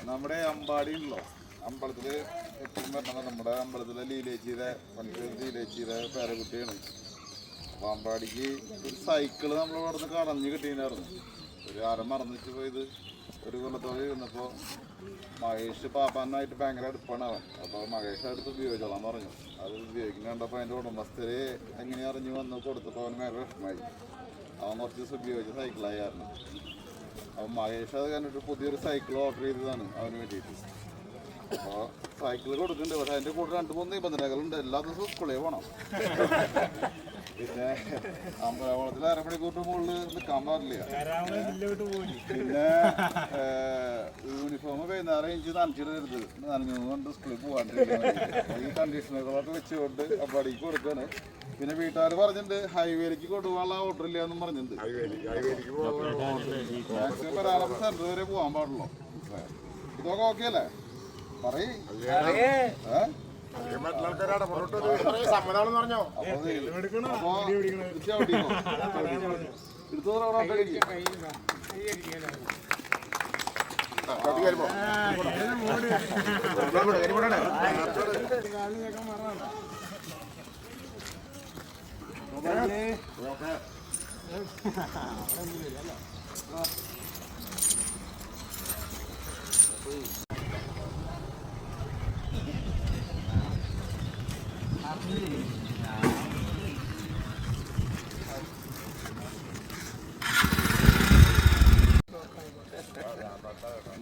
നമ്മുടെ അമ്പാടിയുണ്ടല്ലോ, അമ്പലത്തില് എപ്പോഴും പറഞ്ഞത് നമ്മുടെ അമ്പലത്തിലെ ലീലേച്ചിയുടെ പണ്ട് ലീലേച്ചിയുടെ പേരക്കുട്ടിയാണ്. അപ്പൊ അമ്പാടിക്ക് ഒരു സൈക്കിള് നമ്മളിവിടെ നിന്ന് കടഞ്ഞ് കിട്ടിയിട്ടുണ്ടായിരുന്നു. ഒരു ആരം മറന്നിട്ട് പോയത് ഒരു കൊല്ലത്തോടെ ഇരുന്നപ്പോൾ മഹേഷ് പാപ്പാനായിട്ട് ഭയങ്കര അടുപ്പാണ് അവൻ. അപ്പോൾ മഹേഷ് അടുത്ത് ഉപയോഗിച്ചോളാൻ പറഞ്ഞു. അത് ഉപയോഗിക്കുന്ന കണ്ടപ്പോൾ അതിൻ്റെ ഉടമസ്ഥര് എങ്ങനെ അറിഞ്ഞു വന്ന് കൊടുത്തപ്പോൾ അവന് ഭയങ്കര വിഷമമായി. അവൻ കുറച്ച് ദിവസം ഉപയോഗിച്ച സൈക്കിളായിരുന്നു. അപ്പം മഹേഷ് അത് കണ്ടിട്ട് പുതിയൊരു സൈക്കിൾ ഓർഡർ ചെയ്തതാണ് അവന് വേണ്ടിയിട്ട്. അപ്പോൾ സൈക്കിൾ കൊടുക്കുന്നുണ്ട്. പക്ഷെ അതിൻ്റെ കൂടെ 2-3 നിബന്ധനകളുണ്ട്. എല്ലാ ദിവസവും സ്കൂളിൽ പോകണം. പിന്നെ അമ്പലത്തിൽ അരമണിക്കൂറിന് മുകളിൽ നിൽക്കാൻ പാടില്ല. പിന്നെ യൂണിഫോം വൈകുന്നേരം എനിക്ക് നനച്ചിടരുത്, നനഞ്ഞുകൊണ്ട് സ്കൂളിൽ പോകാണ്ടിരിക്കാൻ ഈ കണ്ടീഷനുകളൊക്കെ വെച്ചുകൊണ്ട് അമ്പാടിക്ക് കൊടുക്കാണ്. പിന്നെ വീട്ടുകാർ പറഞ്ഞിട്ടുണ്ട് ഹൈവേയിലേക്ക് കൊണ്ടുപോകാനുള്ള ഓർഡർ ഇല്ല എന്നും പറഞ്ഞിട്ടുണ്ട്. മാക്സിമം ഒരാളെ സെന്റർ വരെ പോകാൻ പാടുള്ളൂ. ഇതൊക്കെ ഓക്കെ അല്ലേ? പറയേ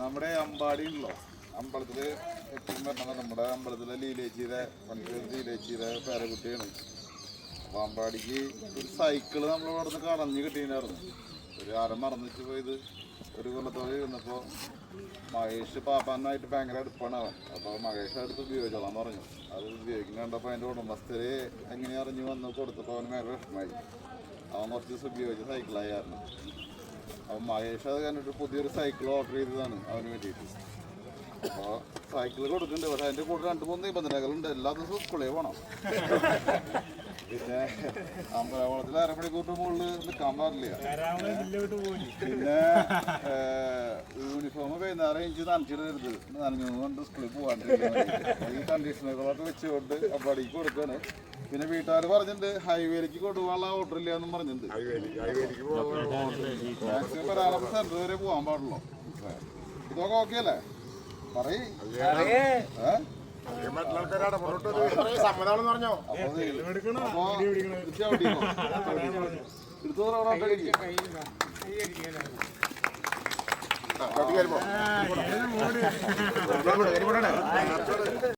നമ്മുടെ അമ്പാടിയുണ്ടല്ലോ, അമ്പലത്തില് എപ്പോഴും പറഞ്ഞത് നമ്മുടെ അമ്പലത്തിലെ ലീലേച്ചിയുടെ പണ്ട് ലീലേച്ചിയുടെ പേരക്കുട്ടിയാണ്. അപ്പൊ അമ്പാടിക്ക് ഒരു സൈക്കിള് നമ്മളിവിടെ നിന്ന് കടഞ്ഞ് കിട്ടിയിട്ടുണ്ടായിരുന്നു. ഒരു ആരം മറന്നിട്ട് പോയത് ഒരു കൊല്ലത്തോടെ ഇരുന്നപ്പോൾ മഹേഷ് പാപ്പാനായിട്ട് ഭയങ്കര അടുപ്പാണ് അവൻ. അപ്പോൾ മഹേഷ് അടുത്ത് ഉപയോഗിച്ചോളാൻ പറഞ്ഞു. അത് ഉപയോഗിക്കുന്ന കണ്ടപ്പോൾ അതിൻ്റെ ഉടമസ്ഥര് എങ്ങനെ അറിഞ്ഞു വന്ന് കൊടുത്തപ്പോൾ അവന് ഭയങ്കര വിഷമമായി. അവൻ കുറച്ച് ദിവസം ഉപയോഗിച്ച സൈക്കിളായിരുന്നു. അപ്പം മഹേഷ് അത് കണ്ടിട്ട് പുതിയൊരു സൈക്കിൾ ഓർഡർ ചെയ്തതാണ് അവന് വേണ്ടിയിട്ട്. അപ്പോൾ സൈക്കിൾ കൊടുക്കുന്നുണ്ട്. പക്ഷെ അതിൻ്റെ കൂടെ 2-3 നിബന്ധനകളുണ്ട്. എല്ലാ ദിവസവും സ്കൂളിൽ പോകണം. പിന്നെ അമ്പലത്തിൽ അരമണിക്കൂറിന് മുകളിൽ നിൽക്കാൻ പാടില്ല. പിന്നെ യൂണിഫോം വൈകുന്നേരം എനിക്ക് നനച്ചിടരുത്, നനഞ്ഞുകൊണ്ട് സ്കൂളിൽ പോകാണ്ടിരിക്കാൻ ഈ കണ്ടീഷനുകളൊക്കെ വെച്ചുകൊണ്ട് അമ്പാടിക്ക് കൊടുക്കാണ്. പിന്നെ വീട്ടുകാർ പറഞ്ഞിട്ടുണ്ട് ഹൈവേയിലേക്ക് കൊണ്ടുപോകാനുള്ള ഓർഡർ ഇല്ല എന്നും പറഞ്ഞിട്ടുണ്ട്. മാക്സിമം ഒരാളെ സെന്റർ വരെ പോകാൻ പാടുള്ളൂ. ഇതൊക്കെ ഓക്കെ അല്ലേ? പറയേ സമ്മതാണെന്ന് പറഞ്ഞോ? എടുത്തു